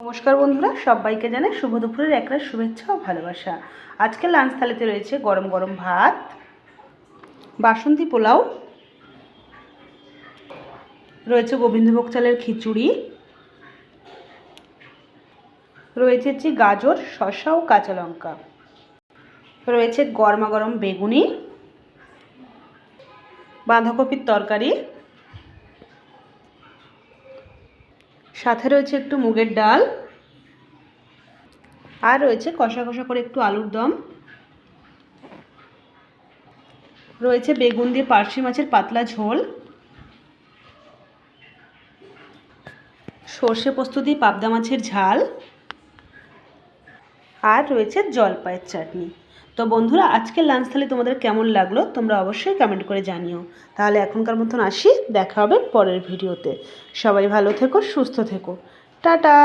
নমস্কার বন্ধুরা, সবাইকে জানাই শুভ দুপুরের একটা শুভেচ্ছা ও ভালোবাসা। আজকে লাঞ্চ থালিতে রয়েছে গরম গরম ভাত, বাসন্তী পোলাও, রয়েছে গোবিন্দভোগ চালের খিচুড়ি, রয়েছে গাজর, শসা ও কাঁচা লঙ্কা, রয়েছে গরমা গরম বেগুনি, বাঁধাকপির তরকারি, সাথে রয়েছে একটু মুগের ডাল, আর রয়েছে কষা কষা করে একটু আলুর দম, রয়েছে বেগুন দিয়ে পার্শে মাছের পাতলা ঝোল, সর্ষে পোস্ত দিয়ে পাবদা মাছের ঝাল, আর রয়েছে জলপাইয়ের চাটনি। তো বন্ধুরা, আজকের লাঞ্চ থালি তোমাদের কেমন লাগলো তোমরা অবশ্যই কমেন্ট করে জানিও। তাহলে এখনকার মতন আসি, দেখা হবে পরের ভিডিওতে। সবাই ভালো থেকো, সুস্থ থেকো, টাটা।